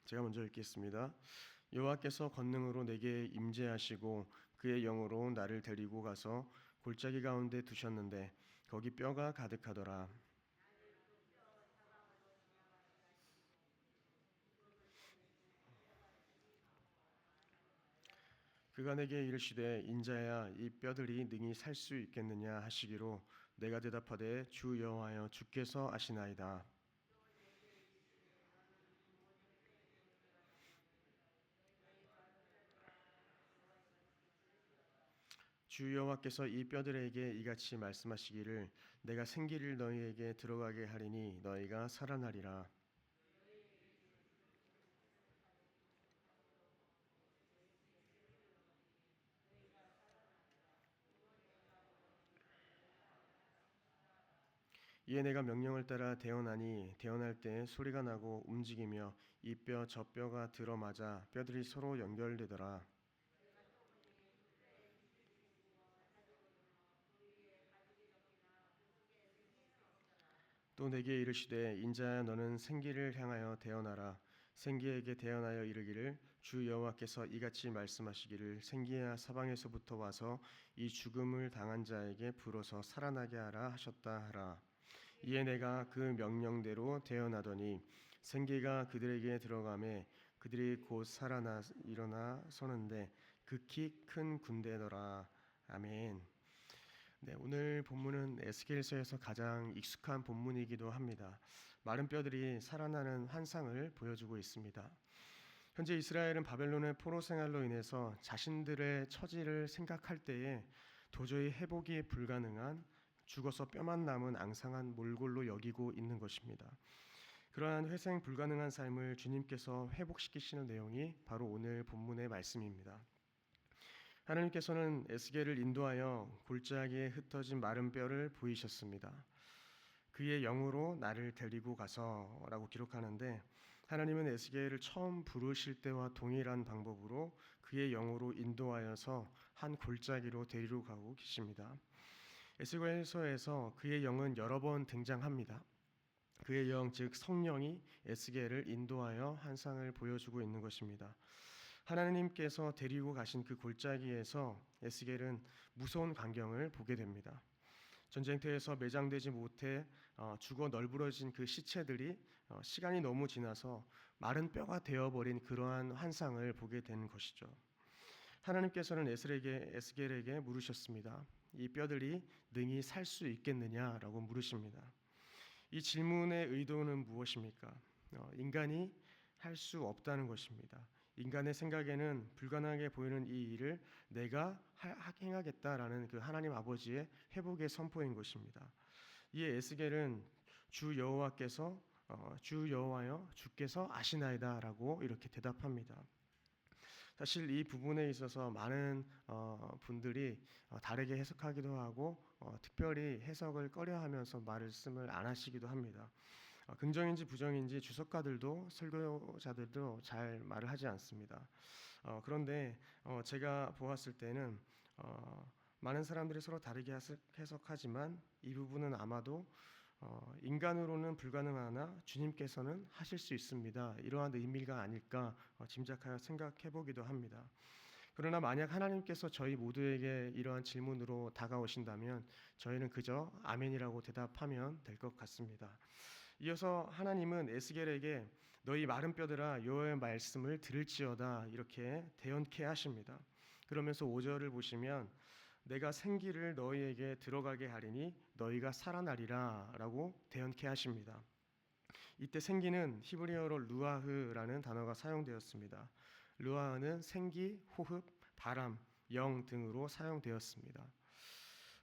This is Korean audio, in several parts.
제가 먼저 읽겠습니다. 여호와께서 권능으로 내게 임재하시고 그의 영으로 나를 데리고 가서 골짜기 가운데 두셨는데 거기 뼈가 가득하더라. 그가 내게 이르시되 인자야 이 뼈들이 능히 살 수 있겠느냐 하시기로 내가 대답하되 주 여호와여 주께서 아시나이다. 주 여호와께서 이 뼈들에게 이같이 말씀하시기를 내가 생기를 너희에게 들어가게 하리니 너희가 살아나리라. 이에 내가 명령을 따라 대언하니 대언할 때 소리가 나고 움직이며 이 뼈 저 뼈가 들어맞아 뼈들이 서로 연결되더라. 또 내게 이르시되 인자야 너는 생기를 향하여 대언하라. 생기에게 대언하여 이르기를 주 여호와께서 이같이 말씀하시기를 생기야 사방에서부터 와서 이 죽음을 당한 자에게 불어서 살아나게 하라 하셨다 하라. 이에 내가 그 명령대로 대언하더니 생기가 그들에게 들어가매 그들이 곧 살아나 일어나 서는데 극히 큰 군대더라. 아멘. 네, 오늘 본문은 에스겔서에서 가장 익숙한 본문이기도 합니다. 마른 뼈들이 살아나는 환상을 보여주고 있습니다. 현재 이스라엘은 바벨론의 포로 생활로 인해서 자신들의 처지를 생각할 때에 도저히 회복이 불가능한 죽어서 뼈만 남은 앙상한 몰골로 여기고 있는 것입니다. 그러한 회생 불가능한 삶을 주님께서 회복시키시는 내용이 바로 오늘 본문의 말씀입니다. 하나님께서는 에스겔을 인도하여 골짜기에 흩어진 마른 뼈를 보이셨습니다. 그의 영으로 나를 데리고 가서라고 기록하는데 하나님은 에스겔을 처음 부르실 때와 동일한 방법으로 그의 영으로 인도하여서 한 골짜기로 데리러 가고 계십니다. 에스겔서에서 그의 영은 여러 번 등장합니다. 그의 영, 즉 성령이 에스겔을 인도하여 환상을 보여주고 있는 것입니다. 하나님께서 데리고 가신 그 골짜기에서 에스겔은 무서운 광경을 보게 됩니다. 전쟁터에서 매장되지 못해 죽어 널브러진 그 시체들이 시간이 너무 지나서 마른 뼈가 되어버린 그러한 환상을 보게 된 것이죠. 하나님께서는 에스겔에게 물으셨습니다. 이 뼈들이 능히 살 수 있겠느냐라고 물으십니다. 이 질문의 의도는 무엇입니까? 인간이 할 수 없다는 것입니다. 인간의 생각에는 불가능하게 보이는 이 일을 내가 행하겠다라는 그 하나님 아버지의 회복의 선포인 것입니다. 이에 에스겔은 주 여호와여 주께서 아시나이다라고 이렇게 대답합니다. 사실 이 부분에 있어서 많은 분들이 다르게 해석하기도 하고 특별히 해석을 꺼려하면서 말씀을 안 하시기도 합니다. 긍정인지 부정인지 주석가들도 설교자들도 잘 말을 하지 않습니다. 그런데 제가 보았을 때는 많은 사람들이 서로 다르게 해석하지만 이 부분은 아마도 인간으로는 불가능하나 주님께서는 하실 수 있습니다. 이러한 의미가 아닐까 짐작하여 생각해 보기도 합니다. 그러나 만약 하나님께서 저희 모두에게 이러한 질문으로 다가오신다면 저희는 그저 아멘이라고 대답하면 될 것 같습니다. 이어서 하나님은 에스겔에게 너희 마른 뼈들아 여호와의 말씀을 들을지어다 이렇게 대언케 하십니다. 그러면서 5절을 보시면 내가 생기를 너희에게 들어가게 하리니 너희가 살아나리라 라고 대언케 하십니다. 이때 생기는 히브리어로 루아흐라는 단어가 사용되었습니다. 루아흐는 생기, 호흡, 바람, 영 등으로 사용되었습니다.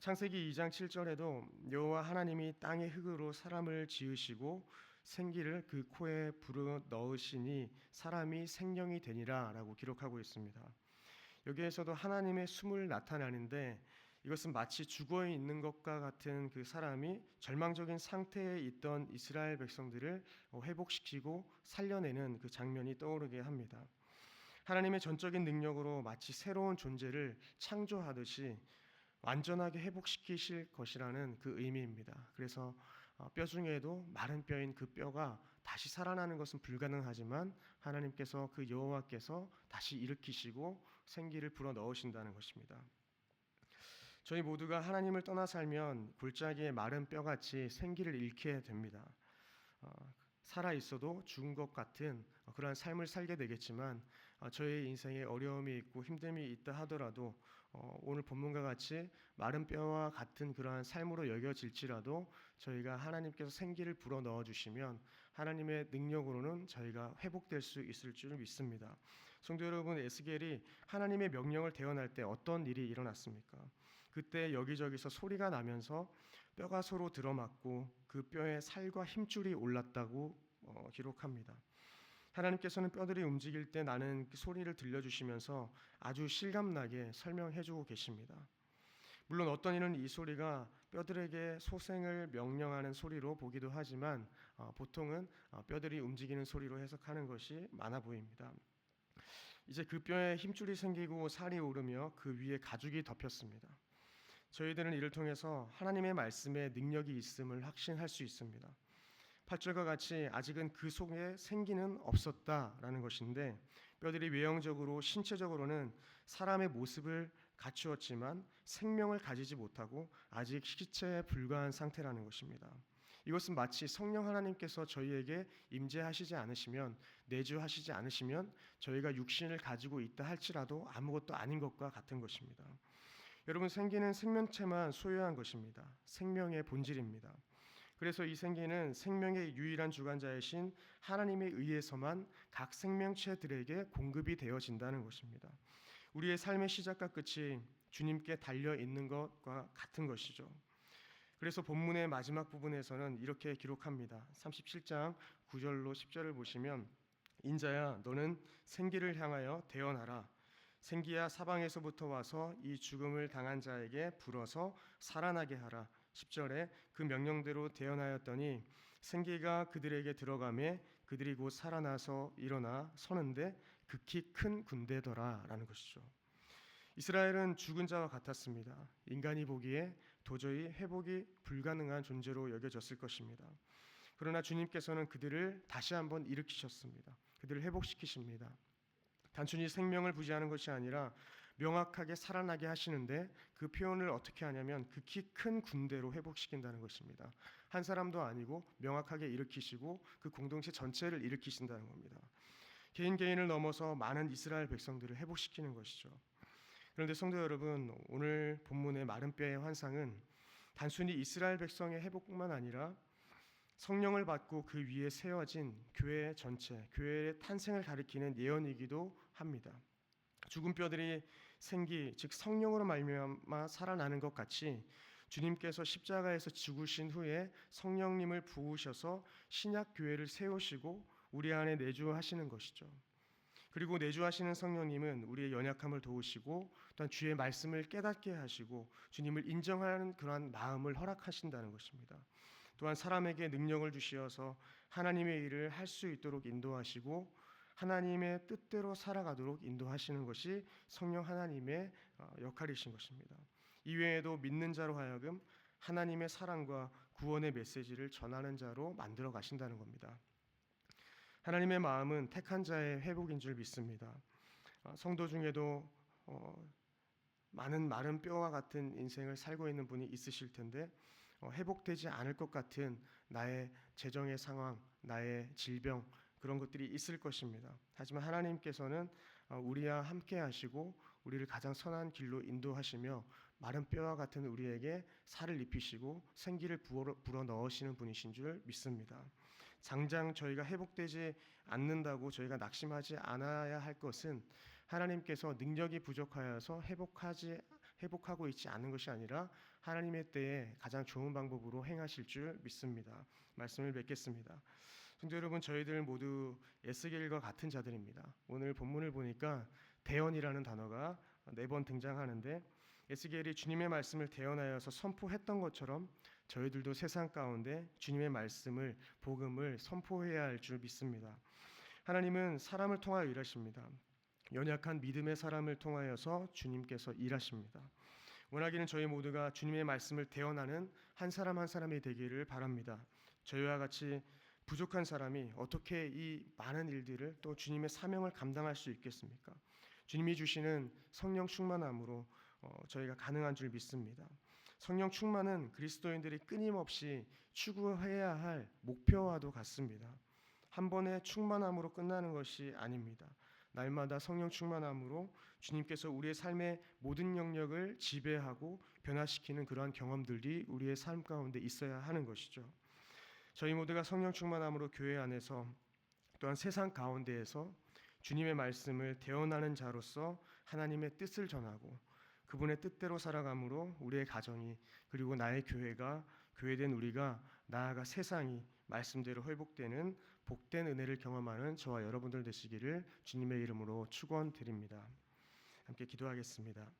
창세기 2장 7절에도 여호와 하나님이 땅의 흙으로 사람을 지으시고 생기를 그 코에 불어 넣으시니 사람이 생명이 되니라 라고 기록하고 있습니다. 여기에서도 하나님의 숨을 나타내는데 이것은 마치 죽어 있는 것과 같은 그 사람이 절망적인 상태에 있던 이스라엘 백성들을 회복시키고 살려내는 그 장면이 떠오르게 합니다. 하나님의 전적인 능력으로 마치 새로운 존재를 창조하듯이 완전하게 회복시키실 것이라는 그 의미입니다. 그래서 뼈 중에도 마른 뼈인 그 뼈가 다시 살아나는 것은 불가능하지만 하나님께서 그 여호와께서 다시 일으키시고 생기를 불어 넣으신다는 것입니다. 저희 모두가 하나님을 떠나 살면 골짜기의 마른 뼈같이 생기를 잃게 됩니다. 살아 있어도 죽은 것 같은 그러한 삶을 살게 되겠지만 저의 인생에 어려움이 있고 힘듦이 있다 하더라도 오늘 본문과 같이 마른 뼈와 같은 그러한 삶으로 여겨질지라도 저희가 하나님께서 생기를 불어 넣어 주시면 하나님의 능력으로는 저희가 회복될 수 있을 줄 믿습니다. 성도 여러분, 에스겔이 하나님의 명령을 대언할 때 어떤 일이 일어났습니까? 그때 여기저기서 소리가 나면서 뼈가 서로 들어맞고 그 뼈에 살과 힘줄이 올랐다고 기록합니다. 하나님께서는 뼈들이 움직일 때 나는 그 소리를 들려주시면서 아주 실감나게 설명해주고 계십니다. 물론 어떤 이는 이 소리가 뼈들에게 소생을 명령하는 소리로 보기도 하지만 보통은 뼈들이 움직이는 소리로 해석하는 것이 많아 보입니다. 이제 그 뼈에 힘줄이 생기고 살이 오르며 그 위에 가죽이 덮였습니다. 저희들은 이를 통해서 하나님의 말씀에 능력이 있음을 확신할 수 있습니다. 8절과 같이 아직은 그 속에 생기는 없었다라는 것인데 뼈들이 외형적으로 신체적으로는 사람의 모습을 갖추었지만 생명을 가지지 못하고 아직 시체에 불과한 상태라는 것입니다. 이것은 마치 성령 하나님께서 저희에게 임재하시지 않으시면 내주하시지 않으시면 저희가 육신을 가지고 있다 할지라도 아무것도 아닌 것과 같은 것입니다. 여러분, 생기는 생명체만 소유한 것입니다. 생명의 본질입니다. 그래서 이 생기는 생명의 유일한 주관자이신 하나님에 의해서만 각 생명체들에게 공급이 되어진다는 것입니다. 우리의 삶의 시작과 끝이 주님께 달려 있는 것과 같은 것이죠. 그래서 본문의 마지막 부분에서는 이렇게 기록합니다. 37장 9절로 10절을 보시면 인자야 너는 생기를 향하여 대언하라. 생기야 사방에서부터 와서 이 죽음을 당한 자에게 불어서 살아나게 하라. 10절에 그 명령대로 대언하였더니 생기가 그들에게 들어가매 그들이 곧 살아나서 일어나 서는데 극히 큰 군대더라 라는 것이죠. 이스라엘은 죽은 자와 같았습니다. 인간이 보기에 도저히 회복이 불가능한 존재로 여겨졌을 것입니다. 그러나 주님께서는 그들을 다시 한번 일으키셨습니다. 그들을 회복시키십니다. 단순히 생명을 부지하는 것이 아니라 명확하게 살아나게 하시는데 그 표현을 어떻게 하냐면 극히 큰 군대로 회복시킨다는 것입니다. 한 사람도 아니고 명확하게 일으키시고 그 공동체 전체를 일으키신다는 겁니다. 개인을 넘어서 많은 이스라엘 백성들을 회복시키는 것이죠. 그런데 성도 여러분, 오늘 본문의 마른 뼈의 환상은 단순히 이스라엘 백성의 회복뿐만 아니라 성령을 받고 그 위에 세워진 교회 전체, 교회의 탄생을 가리키는 예언이기도 합니다. 죽은 뼈들이 생기, 즉 성령으로 말미암아 살아나는 것 같이 주님께서 십자가에서 죽으신 후에 성령님을 부으셔서 신약 교회를 세우시고 우리 안에 내주하시는 것이죠. 그리고 내주하시는 성령님은 우리의 연약함을 도우시고 또한 주의 말씀을 깨닫게 하시고 주님을 인정하는 그러한 마음을 허락하신다는 것입니다. 또한 사람에게 능력을 주시어서 하나님의 일을 할 수 있도록 인도하시고 하나님의 뜻대로 살아가도록 인도하시는 것이 성령 하나님의 역할이신 것입니다. 이외에도 믿는 자로 하여금 하나님의 사랑과 구원의 메시지를 전하는 자로 만들어 가신다는 겁니다. 하나님의 마음은 택한 자의 회복인 줄 믿습니다. 성도 중에도 많은 마른 뼈와 같은 인생을 살고 있는 분이 있으실 텐데 회복되지 않을 것 같은 나의 재정의 상황, 나의 질병 그런 것들이 있을 것입니다. 하지만 하나님께서는 우리와 함께 하시고 우리를 가장 선한 길로 인도하시며 마른 뼈와 같은 우리에게 살을 입히시고 생기를 불어 넣으시는 분이신 줄 믿습니다. 당장 저희가 회복되지 않는다고 저희가 낙심하지 않아야 할 것은 하나님께서 능력이 부족하여서 회복하고 있지 않은 것이 아니라 하나님의 때에 가장 좋은 방법으로 행하실 줄 믿습니다. 말씀을 맺겠습니다. 성도 여러분, 저희들 모두 에스겔과 같은 자들입니다. 오늘 본문을 보니까 대언이라는 단어가 4번 등장하는데 에스겔이 주님의 말씀을 대언하여서 선포했던 것처럼 저희들도 세상 가운데 주님의 말씀을, 복음을 선포해야 할 줄 믿습니다. 하나님은 사람을 통하여 일하십니다. 연약한 믿음의 사람을 통하여서 주님께서 일하십니다. 원하기는 저희 모두가 주님의 말씀을 대언하는 한 사람 한 사람이 되기를 바랍니다. 저희와 같이 부족한 사람이 어떻게 이 많은 일들을 또 주님의 사명을 감당할 수 있겠습니까? 주님이 주시는 성령 충만함으로 저희가 가능한 줄 믿습니다. 성령 충만은 그리스도인들이 끊임없이 추구해야 할 목표와도 같습니다. 한 번의 충만함으로 끝나는 것이 아닙니다. 날마다 성령 충만함으로 주님께서 우리의 삶의 모든 영역을 지배하고 변화시키는 그러한 경험들이 우리의 삶 가운데 있어야 하는 것이죠. 저희 모두가 성령 충만함으로 교회 안에서 또한 세상 가운데에서 주님의 말씀을 대언하는 자로서 하나님의 뜻을 전하고 그분의 뜻대로 살아감으로 우리의 가정이 그리고 나의 교회가 교회된 우리가 나아가 세상이 말씀대로 회복되는 복된 은혜를 경험하는 저와 여러분들 되시기를 주님의 이름으로 축원드립니다. 함께 기도하겠습니다.